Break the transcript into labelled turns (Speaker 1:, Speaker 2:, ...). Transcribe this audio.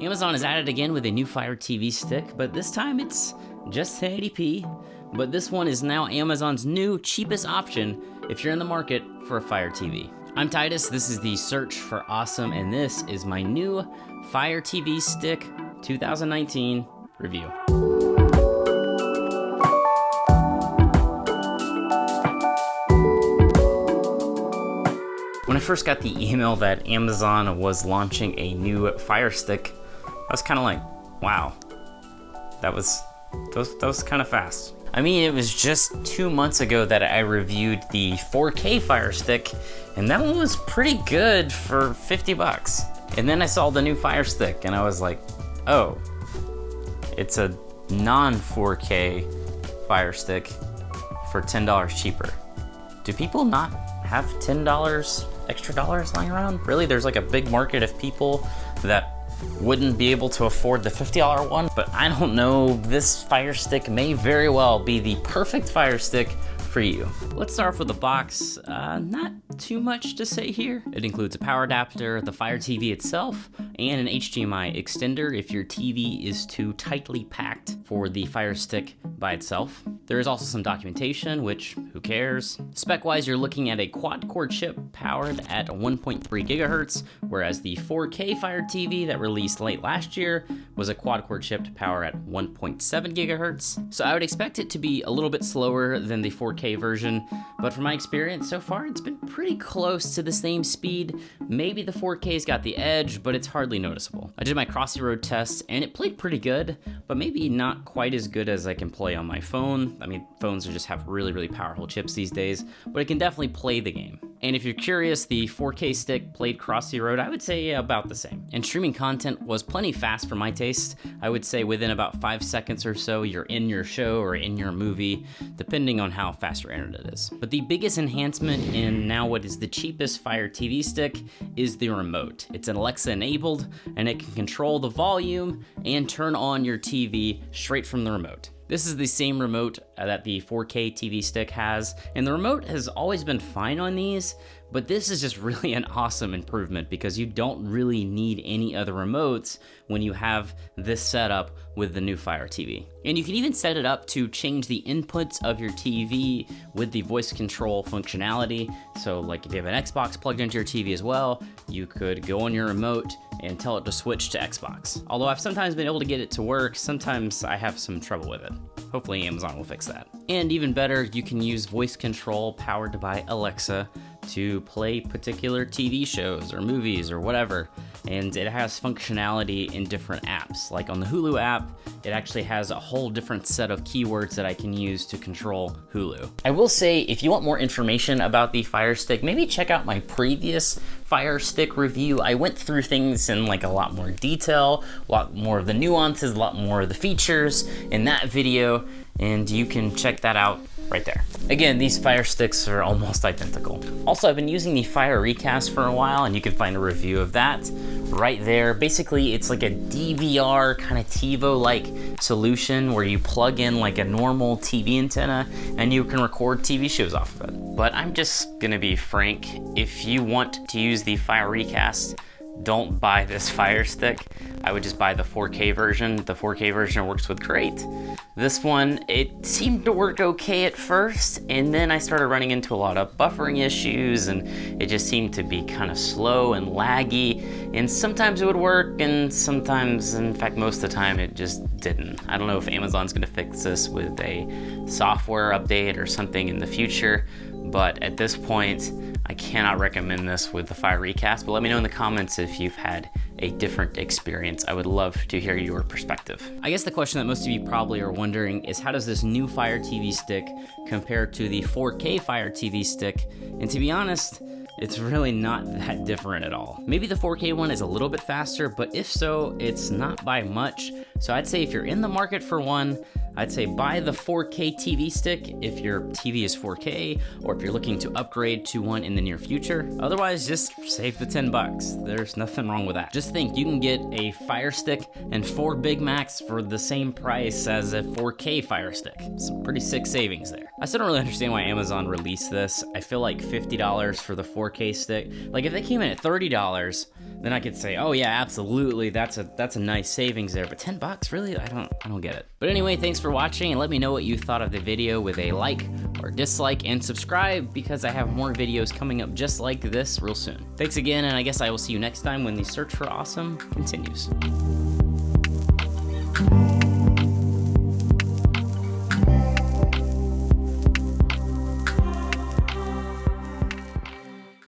Speaker 1: Amazon is at it again with a new Fire TV stick, but this time it's just 1080p. But this one is now Amazon's new cheapest option if you're in the market for a Fire TV. I'm Titus, this is the Search for Awesome, and this is my new Fire TV Stick 2019 review. When I first got the email that Amazon was launching a new Fire Stick, I was kind of like, wow, that was kind of fast. I mean, it was just 2 months ago that I reviewed the 4K Fire Stick, and that one was pretty good for 50 bucks. And then I saw the new Fire Stick, and I was like, oh, it's a non-4K Fire Stick for $10 cheaper. Do people not have $10 extra dollars lying around? Really? There's like a big market of people that wouldn't be able to afford the $50 one, but I don't know, this Fire Stick may very well be the perfect Fire Stick for you. Let's start off with the box. Not too much to say here. It includes a power adapter, the Fire TV itself, and an HDMI extender if your TV is too tightly packed for the Fire Stick by itself. There is also some documentation, which who cares? Spec-wise, you're looking at a quad-core chip powered at 1.3 gigahertz, whereas the 4K Fire TV that released late last year was a quad-core chip to power at 1.7 gigahertz. So I would expect it to be a little bit slower than the 4K version, but from my experience so far, it's been pretty close to the same speed. Maybe the 4K's got the edge, but it's hardly noticeable. I did my Crossy Road test, and it played pretty good, but maybe not quite as good as I can play on my phone. I mean, phones just have really powerful chips these days, but it can definitely play the game. And if you're curious, the 4K stick played Crossy Road, I would say about the same. And streaming content was plenty fast for my taste. I would say within about 5 seconds or so, you're in your show or in your movie, depending on how fast your internet is. But the biggest enhancement in now what is the cheapest Fire TV stick is the remote. It's an Alexa enabled, and it can control the volume and turn on your TV straight from the remote. This is the same remote that the 4K TV stick has, and the remote has always been fine on these, but this is just really an awesome improvement because you don't really need any other remotes when you have this setup with the new Fire TV. And you can even set it up to change the inputs of your TV with the voice control functionality. So like if you have an Xbox plugged into your TV as well, you could go on your remote and tell it to switch to Xbox. Although I've sometimes been able to get it to work, sometimes I have some trouble with it. Hopefully Amazon will fix that. And even better, you can use voice control powered by Alexa to play particular TV shows or movies or whatever. And it has functionality in different apps. Like on the Hulu app, it actually has a whole different set of keywords that I can use to control Hulu. I will say, if you want more information about the Fire Stick, maybe check out my previous Fire Stick review. I went through things in like a lot more detail, a lot more of the nuances, a lot more of the features in that video, and you can check that out right there. Again, these Fire Sticks are almost identical. Also, I've been using the Fire Recast for a while, and you can find a review of that right there. Basically, it's like a DVR kind of TiVo-like solution where you plug in like a normal TV antenna and you can record TV shows off of it. But I'm just gonna be frank, if you want to use the Fire Recast, don't buy this Fire Stick. I would just buy the 4K version. The 4K version works with great. This one, it seemed to work okay at first, and then I started running into a lot of buffering issues, and it just seemed to be kind of slow and laggy, and sometimes it would work, and sometimes, in fact, most of the time, it just didn't. I don't know if Amazon's gonna fix this with a software update or something in the future, but at this point, I cannot recommend this with the Fire Recast, but let me know in the comments if you've had a different experience. I would love to hear your perspective. I guess the question that most of you probably are wondering is, how does this new Fire TV stick compare to the 4K Fire TV stick? And to be honest, it's really not that different at all. Maybe the 4K one is a little bit faster, but if so, it's not by much. So I'd say if you're in the market for one, I'd say buy the 4K TV stick if your TV is 4K, or if you're looking to upgrade to one in the near future. Otherwise, just save the 10 bucks. There's nothing wrong with that. Just think, you can get a Fire Stick and 4 Big Macs for the same price as a 4K Fire Stick. Some pretty sick savings there. I still don't really understand why Amazon released this. I feel like $50 for the 4K stick. Like if they came in at $30, then I could say, oh yeah, absolutely, that's a nice savings there. But $10, really? I don't get it. But anyway, thanks for watching, and let me know what you thought of the video with a like or dislike, and subscribe because I have more videos coming up just like this real soon. Thanks again, and I guess I will see you next time when the search for awesome continues.